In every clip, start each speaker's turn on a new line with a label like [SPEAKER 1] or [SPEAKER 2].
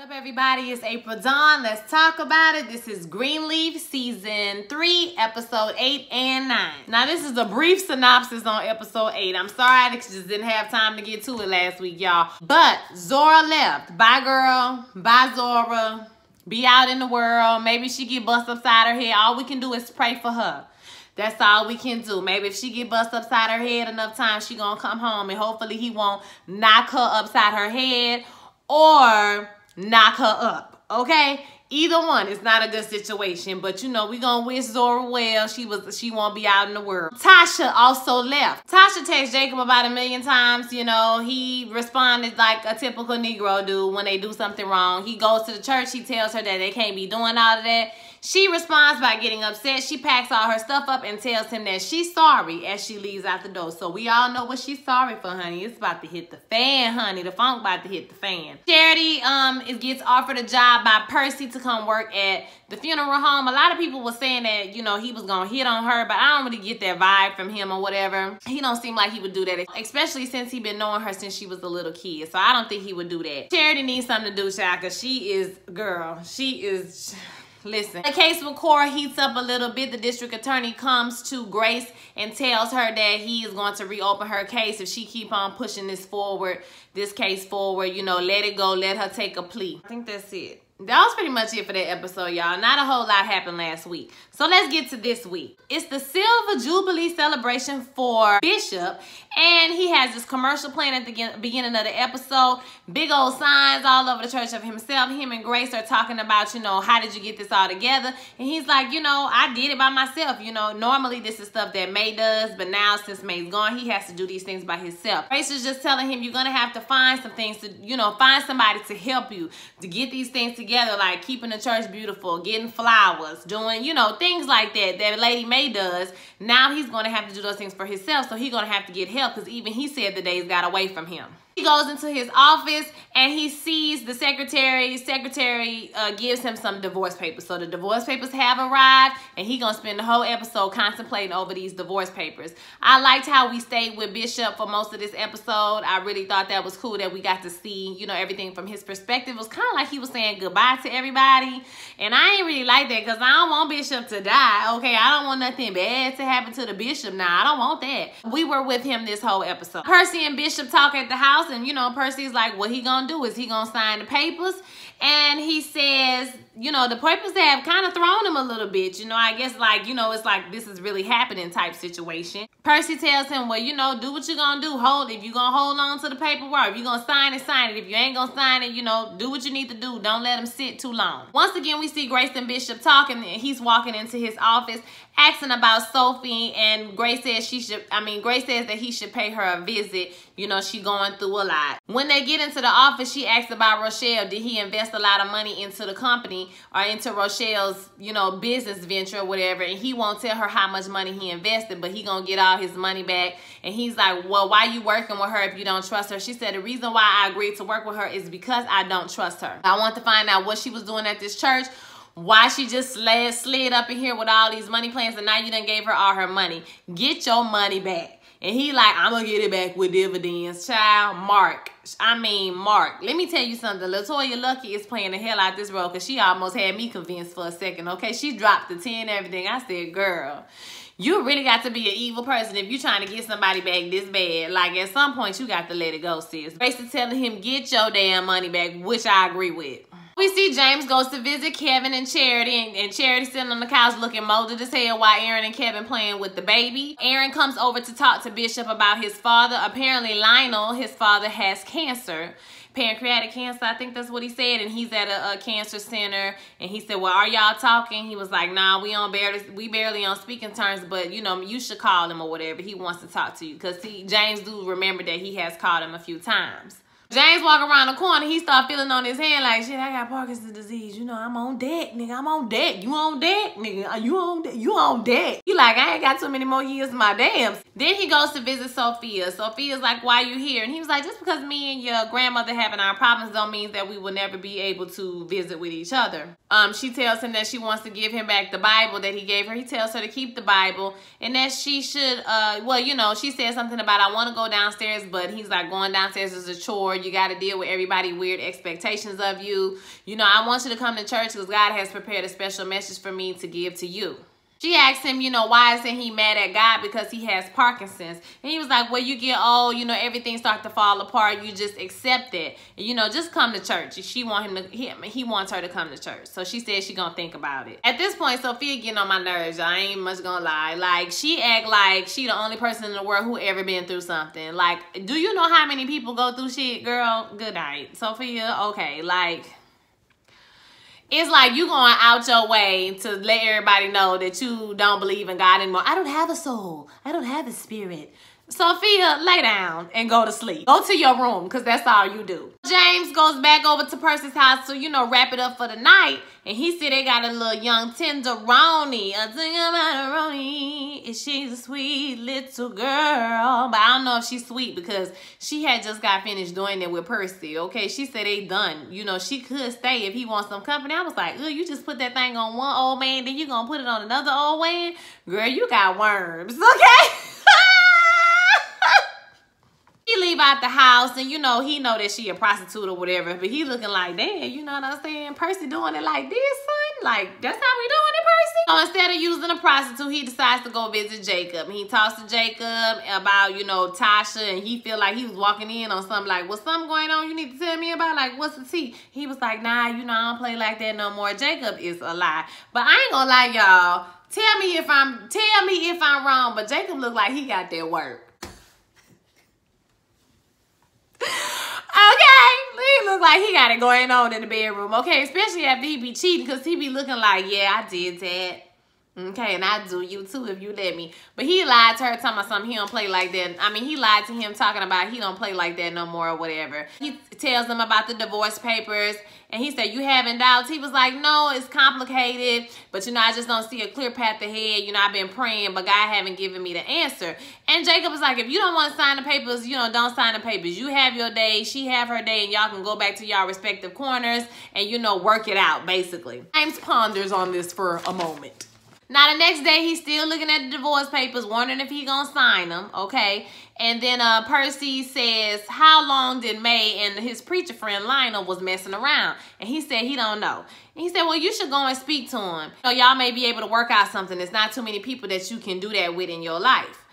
[SPEAKER 1] What up, everybody? It's April Dawn. Let's talk about it. This is Greenleaf Season 3, Episode 8 and 9. Now, this is a brief synopsis on Episode 8. I'm sorry I just didn't have time to get to it last week, y'all. But Zora left. Bye, girl. Bye, Zora. Be out in the world. Maybe she get bust upside her head. All we can do is pray for her. That's all we can do. Maybe if she get bust upside her head enough times, she gonna come home and hopefully he won't knock her upside her head or knock her up, okay? Either one is not a good situation, but you know, we gonna wish Zora well. She won't be out in the world. Tasha also left. Tasha texted Jacob about 1,000,000 times. You know, he responded like a typical Negro do when they do something wrong. He goes to the church, he tells her that they can't be doing all of that. She responds by getting upset. She packs all her stuff up and tells him that she's sorry as she leaves out the door. So we all know what she's sorry for, honey. It's about to hit the fan, honey. The funk about to hit the fan. Charity gets offered a job by Percy to come work at the funeral home. A lot of people were saying that, you know, he was going to hit on her, but I don't really get that vibe from him or whatever. He don't seem like he would do that, especially since he been knowing her since she was a little kid. So I don't think he would do that. Charity needs something to do, child, because she is, girl, she is... Listen, the case with Cora heats up a little bit. The district attorney comes to Grace and tells her that he is going to reopen her case if she keep on pushing this case forward. You know, let it go. Let her take a plea. I think that's it. That was pretty much it for that episode, y'all. Not a whole lot happened last week. So let's get to this week. It's the Silver Jubilee celebration for Bishop, and he has this commercial playing at the beginning of the episode. Big old signs all over the church of himself. Him and Grace are talking about, you know, how did you get this all together? And he's like, you know, I did it by myself. You know, normally this is stuff that May does, but now since May's gone, he has to do these things by himself. Grace is just telling him, you're going to have to find some things to, you know, find somebody to help you to get these things together, like keeping the church beautiful, getting flowers, doing, you know, things like that Lady May does. Now he's going to have to do those things for himself, so he's going to have to get help because even he said the days got away from him. He goes into his office and he sees the secretary. Secretary gives him some divorce papers. So the divorce papers have arrived and he's going to spend the whole episode contemplating over these divorce papers. I liked how we stayed with Bishop for most of this episode. I really thought that was cool that we got to see, you know, everything from his perspective. It was kind of like he was saying goodbye to everybody. And I ain't really like that because I don't want Bishop to die. Okay, I don't want nothing bad to happen to the Bishop now. I don't want that. We were with him this whole episode. Percy and Bishop talk at the house. And, you know, Percy's like, what he gonna do? Is he gonna sign the papers? And he says, you know, the papers have kind of thrown him a little bit. You know, I guess like, you know, it's like this is really happening type situation. Percy tells him, well, you know, do what you're gonna do. If you're gonna hold on to the paperwork. If you're gonna sign it, sign it. If you ain't gonna sign it, you know, do what you need to do. Don't let him sit too long. Once again, we see Grayson Bishop talking. And he's walking into his office asking about Sophie, and Grace says Grace says that he should pay her a visit. You know, she going through a lot. When they get into the office, she asks about Rochelle. Did he invest a lot of money into the company or into Rochelle's, you know, business venture or whatever? And he won't tell her how much money he invested, but he gonna get all his money back. And he's like, well, why you working with her if you don't trust her? She said, the reason why I agreed to work with her is because I don't trust her. I want to find out what she was doing at this church, why she just slid up in here with all these money plans, and now you done gave her all her money. Get your money back. And he like, I'm gonna get it back with dividends, child. Mark. Let me tell you something. LaToya Lucky is playing the hell out this role because she almost had me convinced for a second, okay? She dropped the 10 and everything. I said, girl, you really got to be an evil person if you're trying to get somebody back this bad. Like, at some point, you got to let it go, sis. Basically telling him, get your damn money back, which I agree with. We see James goes to visit Kevin and Charity, and Charity sitting on the couch looking molded as hell while Aaron and Kevin playing with the baby. Aaron comes over to talk to Bishop about his father. Apparently Lionel, his father, has cancer. Pancreatic cancer, I think that's what he said, and he's at a cancer center. And he said, well, are y'all talking? He was like, nah, we barely on speaking terms, but you know, you should call him or whatever. He wants to talk to you because James do remember that he has called him a few times. James walk around the corner, he start feeling on his hand like, shit, I got Parkinson's disease. You know, I'm on deck, nigga. I'm on deck. You on deck, nigga. You on deck. You on deck. He like, I ain't got too many more years in my damn. Then he goes to visit Sophia. Sophia's like, why you here? And he was like, just because me and your grandmother having our problems don't mean that we will never be able to visit with each other. She tells him that she wants to give him back the Bible that he gave her. He tells her to keep the Bible and that she should, well, you know, she said something about, I want to go downstairs, but he's like, going downstairs is a chore. anymore. You got to deal with everybody's weird expectations of you. You know, I want you to come to church because God has prepared a special message for me to give to you. She asked him, you know, why isn't he mad at God? Because he has Parkinson's. And he was like, well, you get old, you know, everything starts to fall apart. You just accept it. And, you know, just come to church. He wants her to come to church. So she said she gonna think about it. At this point, Sophia getting on my nerves. I ain't much gonna lie. Like, she act like she the only person in the world who ever been through something. Like, do you know how many people go through shit, girl? Good night. Sophia, okay, like... It's like you going out your way to let everybody know that you don't believe in God anymore. I don't have a soul. I don't have a spirit. Sophia, lay down and go to sleep. Go to your room because that's all you do. James goes back over to Percy's house to, you know, wrap it up for the night. And he said they got a little young tenderoni. A tenderoni. She's a sweet little girl. But I don't know if she's sweet because she had just got finished doing it with Percy. Okay, she said they done. You know, she could stay if he wants some company. I was like, ugh, you just put that thing on one old man, then you gonna put it on another old man? Girl, you got worms, okay? He leave out the house and, you know, he know that she a prostitute or whatever, but he looking like, damn, you know what I'm saying? Percy doing it like this, son? Like, that's how we doing it, Percy? So instead of using a prostitute, he decides to go visit Jacob. He talks to Jacob about, you know, Tasha, and he feel like he was walking in on something like, what's something going on you need to tell me about? Like, what's the tea? He was like, nah, you know, I don't play like that no more. Jacob is a lie. But I ain't gonna lie, y'all. Tell me if I'm wrong, but Jacob look like he got that work. Okay, he look like he got it going on in the bedroom, okay? Especially after he be cheating, because he be looking like, yeah, I did that. Okay, and I do you too if you let me. But he lied to her talking about something he don't play like that. I mean, he lied to him talking about he don't play like that no more or whatever. He tells them about the divorce papers. And he said, you having doubts? He was like, no, it's complicated. But, you know, I just don't see a clear path ahead. You know, I've been praying, but God haven't given me the answer. And Jacob was like, if you don't want to sign the papers, you know, don't sign the papers. You have your day, she have her day, and y'all can go back to y'all respective corners and, you know, work it out, basically. James ponders on this for a moment. Now, the next day, he's still looking at the divorce papers, wondering if he gonna sign them, okay? And then Percy says, how long did May and his preacher friend Lionel was messing around? And he said he don't know. And he said, well, you should go and speak to him. You know, y'all may be able to work out something. There's not too many people that you can do that with in your life.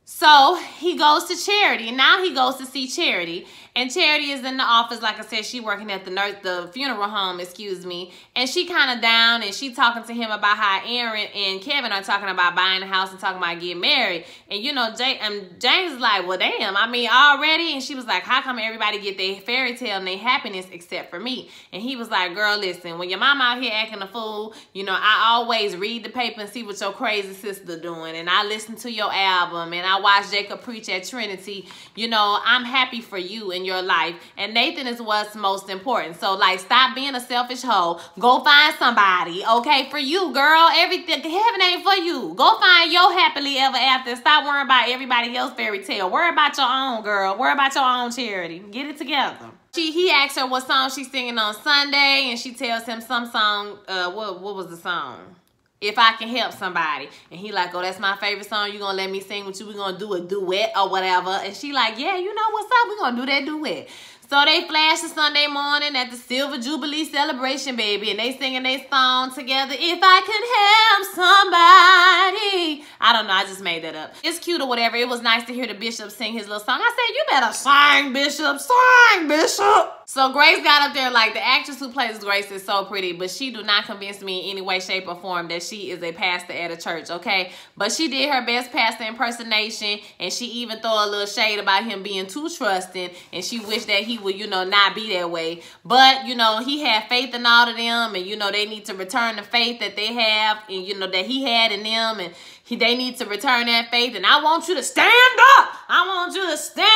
[SPEAKER 1] So he goes to Charity, and now he goes to see Charity. And Charity is in the office, like I said, she working at the funeral home, excuse me. And she kind of down, and she talking to him about how Aaron and Kevin are talking about buying a house and talking about getting married. And, you know, James is like, well, damn, I mean, already? And she was like, how come everybody get their fairy tale and their happiness except for me? And he was like, girl, listen, when your mom out here acting a fool, you know, I always read the paper and see what your crazy sister doing. And I listen to your album, and I watch Jacob preach at Trinity. You know, I'm happy for you in your life, and Nathan is what's most important. So, like, stop being a selfish hoe. Go find somebody, okay, for you, girl. Everything, heaven ain't for you. Go find your happily ever after. Stop worrying about everybody else's fairy tale. Worry about your own, girl. Worry about your own, Charity. Get it together. He asks her what song she's singing on Sunday, and she tells him some song. What was the song? If I Can Help Somebody. And he like, oh, that's my favorite song. You gonna let me sing with you? We gonna do a duet or whatever. And she like, yeah, you know what's up? We gonna do that duet. So they flash the Sunday morning at the Silver Jubilee celebration, baby. And they singing their song together. If I Can Help Somebody. I don't know. I just made that up. It's cute or whatever. It was nice to hear the Bishop sing his little song. I said, you better sing, Bishop. Sing, Bishop. So Grace got up there like the actress who plays Grace is so pretty, but she do not convince me in any way, shape, or form that she is a pastor at a church, okay? But she did her best pastor impersonation, and she even throw a little shade about him being too trusting, and she wished that he would, you know, not be that way. But, you know, he had faith in all of them, and, you know, they need to return the faith that they have, and, you know, that he had in them, and they need to return that faith. And I want you to stand up. I want you to stand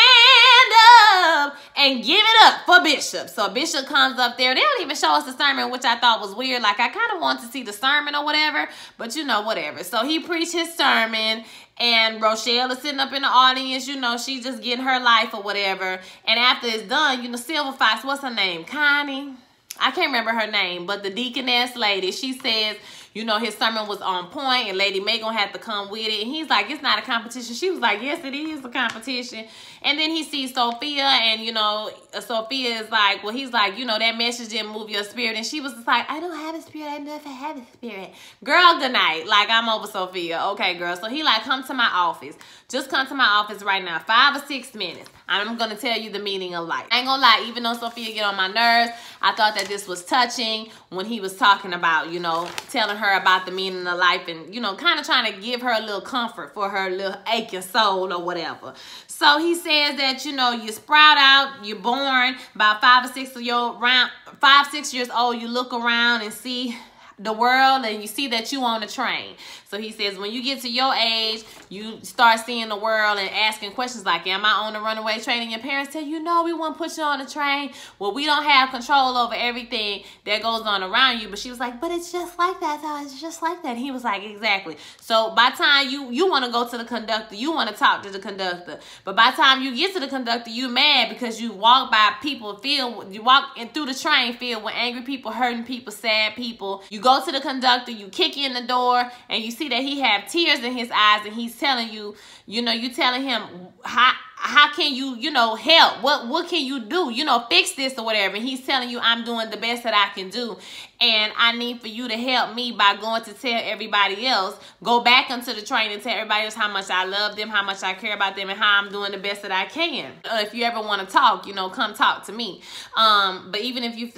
[SPEAKER 1] up and give it up for Bishop. So Bishop comes up there. They don't even show us the sermon, which I thought was weird. Like, I kind of want to see the sermon or whatever, but you know, whatever. So he preached his sermon, and Rochelle is sitting up in the audience. You know, she's just getting her life or whatever. And after it's done, you know, Silver Fox, what's her name? Connie? I can't remember her name, but the deaconess lady, she says, you know, his sermon was on point and Lady Mae gonna have to come with it. And he's like, it's not a competition. She was like, yes, it is a competition. And then he sees Sophia, and, you know, Sophia is like, well, he's like, you know, that message didn't move your spirit. And she was just like, I don't have a spirit. I never had a spirit. Girl, good night. Like, I'm over Sophia. Okay, girl. So he like, come to my office. Just come to my office right now. 5 or 6 minutes. I'm going to tell you the meaning of life. I ain't going to lie. Even though Sophia get on my nerves, I thought that this was touching when he was talking about, you know, telling her about the meaning of life and, you know, kind of trying to give her a little comfort for her little aching soul or whatever. So he says that, you know, you sprout out, you're born about 5 or 6 years old, you look around and see the world and you see that you on a train. So he says when you get to your age, you start seeing the world and asking questions like, am I on a runaway train? And your parents tell you, no, we won't put you on a train. Well, we don't have control over everything that goes on around you. But she was like, but it's just like that, though. It's just like that. And he was like, exactly. So by the time you want to go to the conductor, you want to talk to the conductor. But by the time you get to the conductor, you mad because you walk by people filled, you walk in through the train filled with angry people, hurting people, sad people. You go to the conductor, you kick in the door, and you see that he have tears in his eyes, and he's telling you, you know, you telling him how can you, you know, help? What can you do? You know, fix this or whatever. And he's telling you, I'm doing the best that I can do. And I need for you to help me by going to tell everybody else, go back into the train and tell everybody else how much I love them, how much I care about them, and how I'm doing the best that I can. If you ever want to talk, you know, come talk to me. But even if you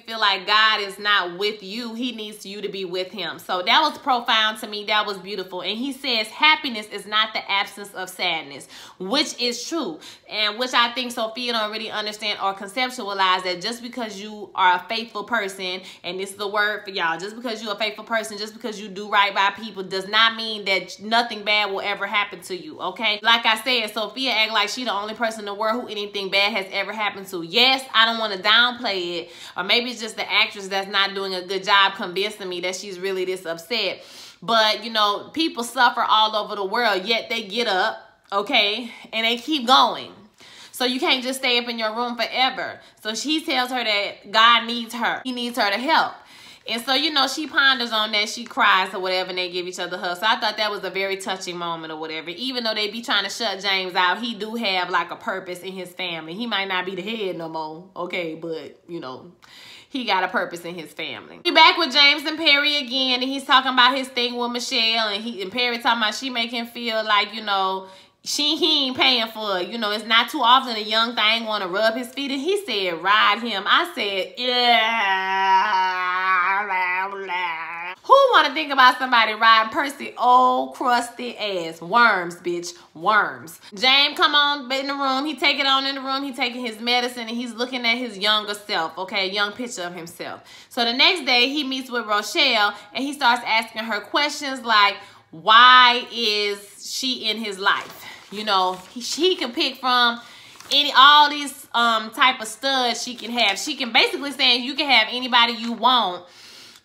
[SPEAKER 1] feel like God is not with you, he needs you to be with him. So that was profound to me. That was beautiful. And he says happiness is not the absence of sadness, which is true. And which I think Sophia don't really understand or conceptualize, that just because you are a faithful person, and this is the word for y'all, just because you're a faithful person, just because you do right by people, does not mean that nothing bad will ever happen to you, okay? Like I said, Sophia act like she the only person in the world who anything bad has ever happened to. Yes, I don't want to downplay it, or maybe it's just the actress that's not doing a good job convincing me that she's really this upset. But, you know, people suffer all over the world, yet they get up, okay, and they keep going. So you can't just stay up in your room forever. So she tells her that God needs her. He needs her to help. And so, you know, she ponders on that. She cries or whatever, and they give each other hugs. So I thought that was a very touching moment or whatever. Even though they be trying to shut James out, he do have like a purpose in his family. He might not be the head no more, okay, but, you know, he got a purpose in his family. We back with James and Perry again, and he's talking about his thing with Michelle, and Perry talking about she make him feel like, you know, he ain't paying for it. You know, it's not too often a young thing want to rub his feet. And he said, ride him. I said, yeah. Who want to think about somebody riding Percy old crusty ass? Worms, bitch. Worms. James come on in the room. He take it on in the room. He taking his medicine, and he's looking at his younger self. Okay, a young picture of himself. So the next day, he meets with Rochelle, and he starts asking her questions like, why is she in his life? You know, she can pick from all these type of studs she can have. She can basically say you can have anybody you want.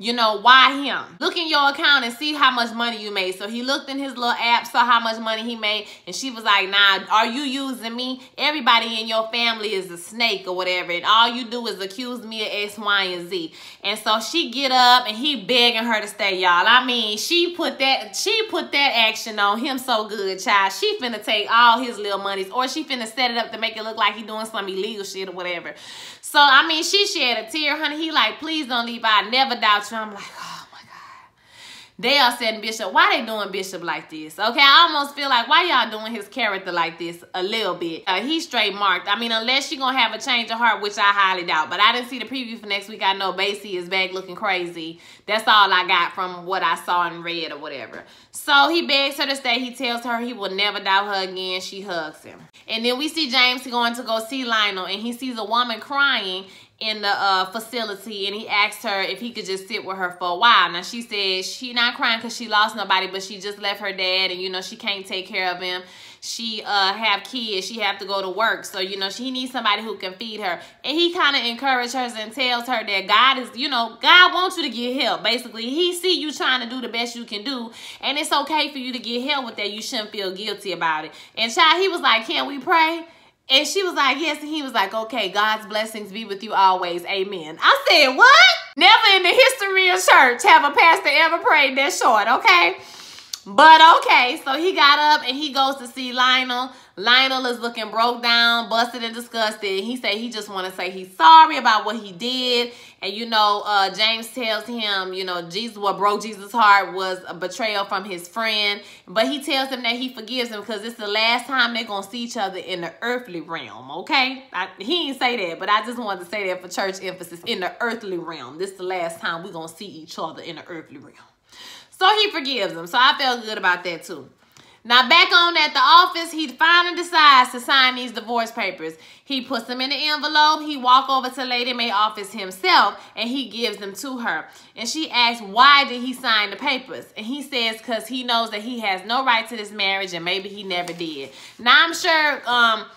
[SPEAKER 1] You know, why him? Look in your account and see how much money you made. So he looked in his little app, saw how much money he made, and she was like, nah, are you using me? Everybody in your family is a snake or whatever, and all you do is accuse me of X, Y, and Z. And so she get up, and he begging her to stay, y'all. I mean, she put that action on him so good, child. She finna take all his little monies, or she finna set it up to make it look like he doing some illegal shit or whatever. So, I mean, she shed a tear, honey. He like, please don't leave. I never doubt you. I'm like, oh, my God. They are saying Bishop. Why they doing Bishop like this? Okay, I almost feel like, why y'all doing his character like this a little bit? He's straight marked. I mean, unless she going to have a change of heart, which I highly doubt. But I didn't see the preview for next week. I know Basie is back looking crazy. That's all I got from what I saw and read or whatever. So he begs her to stay. He tells her he will never doubt her again. She hugs him. And then we see James going to go see Lionel, and he sees a woman crying in the facility, and he asked her if he could just sit with her for a while. Now she said she not crying because she lost nobody, but she just left her dad, and you know she can't take care of him. She have kids, she have to go to work, so you know she needs somebody who can feed her. And he kind of encourages her and tells her that God is, you know, God wants you to get help. Basically, he see you trying to do the best you can do, and it's okay for you to get help with that. You shouldn't feel guilty about it. And child, he was like, can we pray? And she was like, yes. And he was like, okay, God's blessings be with you always. Amen. I said, what? Never in the history of church have a pastor ever prayed that short, okay? But okay, so he got up and he goes to see Lionel. Lionel is looking broke down, busted and disgusted. He said he just want to say he's sorry about what he did. And, you know, James tells him, you know, what broke Jesus' heart was a betrayal from his friend. But he tells him that he forgives him because it's the last time they're going to see each other in the earthly realm, okay? He didn't say that, but I just wanted to say that for church emphasis. In the earthly realm. This is the last time we're going to see each other in the earthly realm. So he forgives him. So I felt good about that too. Now back on at the office, he finally decides to sign these divorce papers. He puts them in the envelope. He walks over to Lady Mae office himself and he gives them to her. And she asks, why did he sign the papers? And he says, because he knows that he has no right to this marriage and maybe he never did. Now I'm sure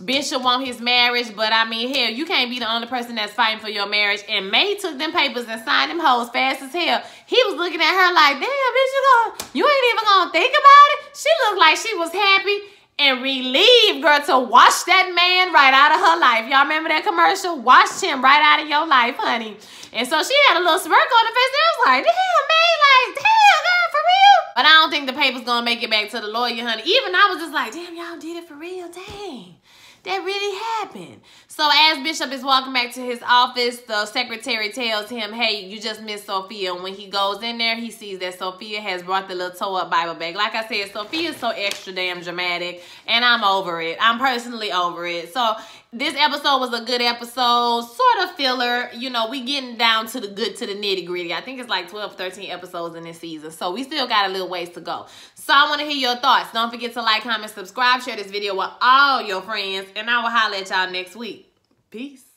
[SPEAKER 1] Bishop want his marriage, but I mean, hell, you can't be the only person that's fighting for your marriage. And May took them papers and signed them hoes fast as hell. He was looking at her like, damn, bitch, you ain't even gonna think about it? She looked like she was happy and relieved, girl, to wash that man right out of her life. Y'all remember that commercial? Washed him right out of your life, honey. And so she had a little smirk on her face. And I was like, damn, May, like, damn, girl, for real? But I don't think the paper's gonna make it back to the lawyer, honey. Even I was just like, damn, y'all did it for real, dang. That really happened. So as Bishop is walking back to his office, the secretary tells him, hey, you just missed Sophia. And when he goes in there, he sees that Sophia has brought the little toe-up Bible bag. Like I said, Sophia is so extra damn dramatic, and I'm over it. I'm personally over it. So this episode was a good episode, sort of filler. You know, we getting down to the good, to the nitty-gritty. I think it's like 12, 13 episodes in this season. So we still got a little ways to go. So I want to hear your thoughts. Don't forget to like, comment, subscribe, share this video with all your friends, and I will holler at y'all next week. Peace.